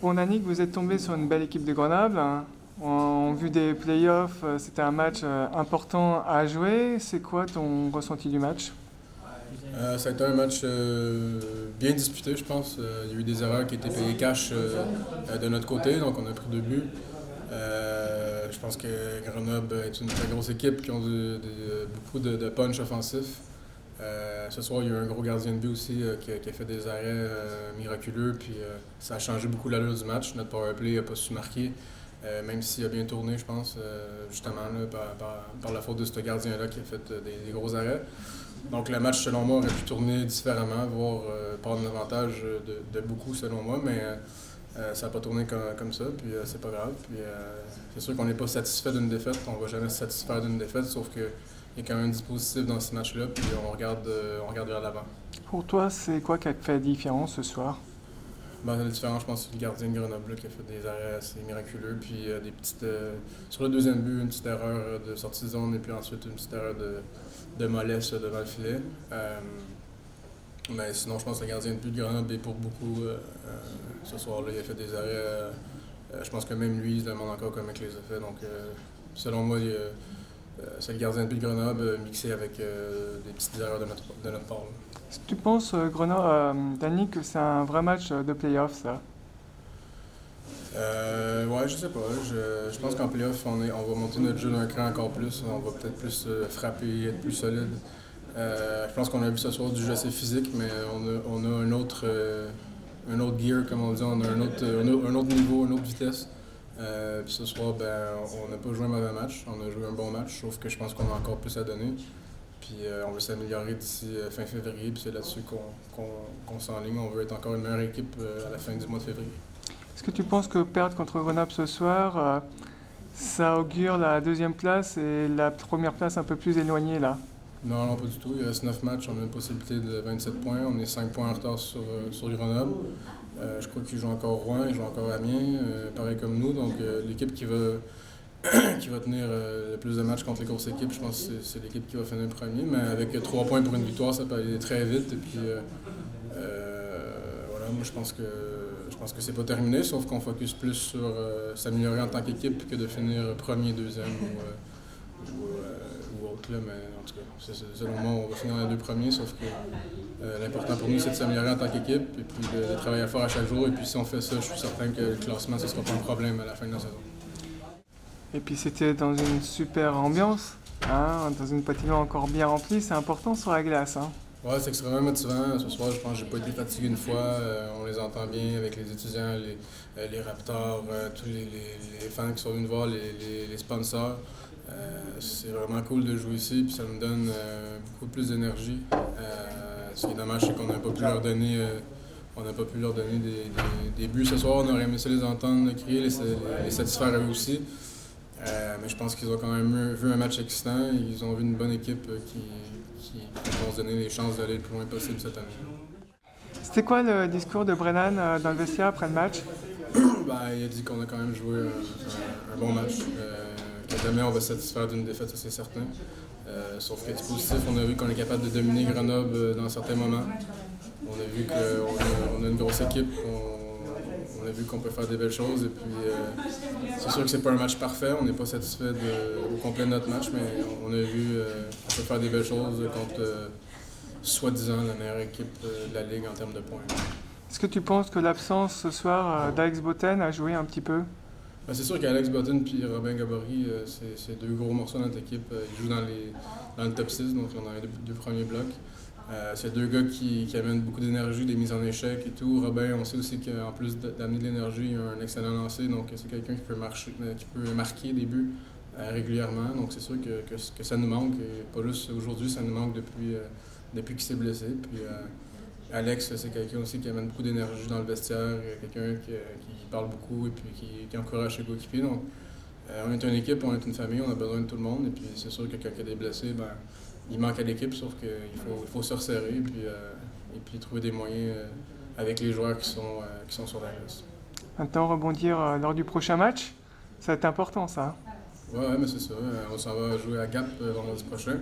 Bon, Yannick, vous êtes tombé sur une belle équipe de Grenoble, hein. En vue des playoffs, c'était un match important à jouer. C'est quoi ton ressenti du match? Ça a été un match bien disputé, je pense. Il y a eu des erreurs qui étaient payées cash de notre côté, donc on a pris 2 buts. Je pense que Grenoble est une très grosse équipe qui ont beaucoup de punch offensif. Ce soir, il y a eu un gros gardien de but aussi qui a fait des arrêts miraculeux, puis ça a changé beaucoup l'allure du match. Notre powerplay n'a pas su marquer, même s'il a bien tourné, je pense, justement, là, par la faute de ce gardien-là qui a fait des gros arrêts. Donc le match, selon moi, aurait pu tourner différemment, voire prendre l'avantage de beaucoup, selon moi, mais ça n'a pas tourné comme ça, puis c'est pas grave. Puis c'est sûr qu'on n'est pas satisfait d'une défaite, on va jamais se satisfaire d'une défaite, sauf que il y a quand même du positif dans ce match-là, puis on regarde vers l'avant. Pour toi, c'est quoi qui a fait la différence ce soir? Ben, la différence, je pense, c'est le gardien de Grenoble là, qui a fait des arrêts assez miraculeux, puis des petites. Sur le deuxième but, une petite erreur de sortie de zone, et puis ensuite une petite erreur de mollesse devant le filet. Mais sinon, je pense que le gardien de but de Grenoble est pour beaucoup ce soir-là. Il a fait des arrêts. Je pense que même lui, il se demande encore comment il les a fait. Donc, selon moi, c'est le gardien de but de Grenoble mixé avec des petites erreurs de notre part. Là. Est-ce que tu penses, Yannick, que c'est un vrai match de playoff, ça? Ouais, je sais pas. Je pense qu'en playoff, on va monter notre jeu d'un cran encore plus. On va peut-être plus frapper, être plus solide. Je pense qu'on a vu ce soir du jeu assez physique, mais on a un autre gear, comme on dit. On a un autre niveau, une autre vitesse. Puis ce soir, ben, on n'a pas joué un mauvais match. On a joué un bon match, sauf que je pense qu'on a encore plus à donner. Puis on veut s'améliorer d'ici fin février, puis c'est là-dessus qu'on s'enligne. On veut être encore une meilleure équipe à la fin du mois de février. Est-ce que tu penses que perdre contre Grenoble ce soir, ça augure la deuxième place et la première place un peu plus éloignée là? Non, non, pas du tout. Il reste 9 matchs. On a une possibilité de 27 points. On est 5 points en retard sur Grenoble. Je crois qu'ils jouent encore Rouen, ils jouent encore Amiens, pareil comme nous. Donc l'équipe qui va, qui va tenir le plus de matchs contre les grosses équipes, je pense que c'est l'équipe qui va finir premier. Mais avec 3 points pour une victoire, ça peut aller très vite. Et puis voilà, moi je pense que c'est pas terminé, sauf qu'on focus plus sur s'améliorer en tant qu'équipe que de finir premier, deuxième ou autre. Là, mais en tout cas, selon moi, on va finir dans les 2 premiers, sauf que l'important pour nous, c'est de s'améliorer en tant qu'équipe et puis de travailler fort à chaque jour. Et puis si on fait ça, je suis certain que le classement, ce ne sera pas un problème à la fin de la saison. Et puis c'était dans une super ambiance, hein, dans une patinoire encore bien remplie, c'est important sur la glace, hein. Ouais, c'est extrêmement motivant. Ce soir, je pense que j'ai pas été fatigué une fois. On les entend bien avec les étudiants, les Raptors, tous les fans qui sont venus nous voir, les sponsors. C'est vraiment cool de jouer ici, puis ça me donne beaucoup plus d'énergie. Ce qui est dommage, c'est qu'on n'a pas pu leur donner, des buts ce soir. On aurait aimé ça les entendre crier, les satisfaire eux aussi. Mais je pense qu'ils ont quand même vu un match excitant. Ils ont vu une bonne équipe qui vont se donner les chances d'aller le plus loin possible cette année. C'était quoi le discours de Brennan dans le vestiaire après le match? Ben, il a dit qu'on a quand même joué un bon match. Que demain, on va se satisfaire d'une défaite, ça c'est certain. Sauf que du positif, on a vu qu'on est capable de dominer Grenoble dans certains moments. On a vu qu'on a une grosse équipe. On a vu qu'on peut faire des belles choses. Et puis, c'est sûr que c'est pas un match parfait. On n'est pas satisfait au complet de notre match, mais on a vu qu'on peut faire des belles choses contre soi-disant la meilleure équipe de la Ligue en termes de points. Est-ce que tu penses que l'absence ce soir d'Alex Botten a joué un petit peu? Ben, c'est sûr qu'Alex Botten et Robin Gabory, c'est 2 gros morceaux de notre équipe. Ils jouent dans le top 6, donc on a les 2 premiers blocs. C'est 2 gars qui amènent beaucoup d'énergie, des mises en échec et tout. Robin, on sait aussi qu'en plus d'amener de l'énergie, il a un excellent lancer, donc c'est quelqu'un qui peut marquer des buts régulièrement. Donc c'est sûr que ça nous manque, et pas juste aujourd'hui, ça nous manque depuis qu'il s'est blessé. Puis, Alex, c'est quelqu'un aussi qui amène beaucoup d'énergie dans le vestiaire, quelqu'un qui parle beaucoup et puis qui encourage ses coéquipiers. Donc, on est une équipe, on est une famille, on a besoin de tout le monde. Et puis, c'est sûr que quand il y a des blessés, ben, il manque à l'équipe, sauf qu'il faut se resserrer et puis trouver des moyens avec les joueurs qui sont sur la glace. Maintenant, rebondir lors du prochain match, ça va être important ça. Ouais, mais c'est ça. On s'en va jouer à Gap vendredi prochain.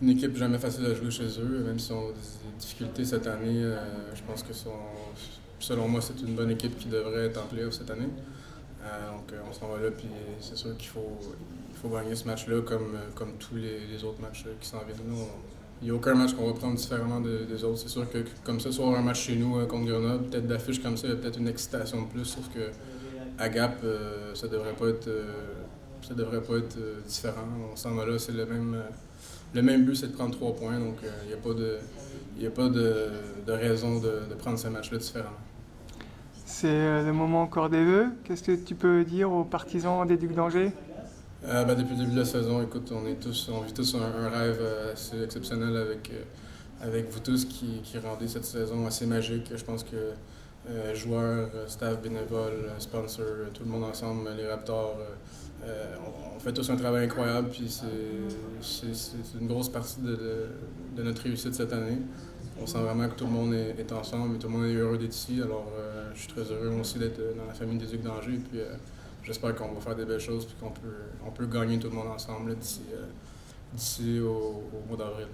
Une équipe jamais facile à jouer chez eux, même si on a des difficultés cette année. Je pense que selon moi, c'est une bonne équipe qui devrait être en playoff cette année. On s'en va là, puis c'est sûr qu'il faut gagner ce match-là comme tous les autres matchs qui s'en viennent. Il n'y a aucun match qu'on va prendre différemment des autres. C'est sûr que comme ce soir, un match chez nous contre Grenoble, peut-être d'affiche comme ça, il y a peut-être une excitation de plus, sauf que à Gap, ça devrait pas être différent. On s'en va là, c'est le même but, c'est de prendre 3 points, donc il n'y a pas de raison de prendre ce match-là différemment. C'est le moment encore des vœux. Qu'est-ce que tu peux dire aux partisans des Ducs d'Angers? Depuis le début de la saison, écoute, on vit tous un rêve assez exceptionnel avec vous tous qui rendez cette saison assez magique. Je pense que joueurs, staff bénévole, sponsors, tout le monde ensemble, les Raptors, on fait tous un travail incroyable, puis c'est une grosse partie de notre réussite cette année. On sent vraiment que tout le monde est ensemble et tout le monde est heureux d'être ici. Alors, je suis très heureux aussi d'être dans la famille des Ducs d'Angers. Puis, j'espère qu'on va faire des belles choses et qu'on peut gagner tout le monde ensemble d'ici au mois d'avril.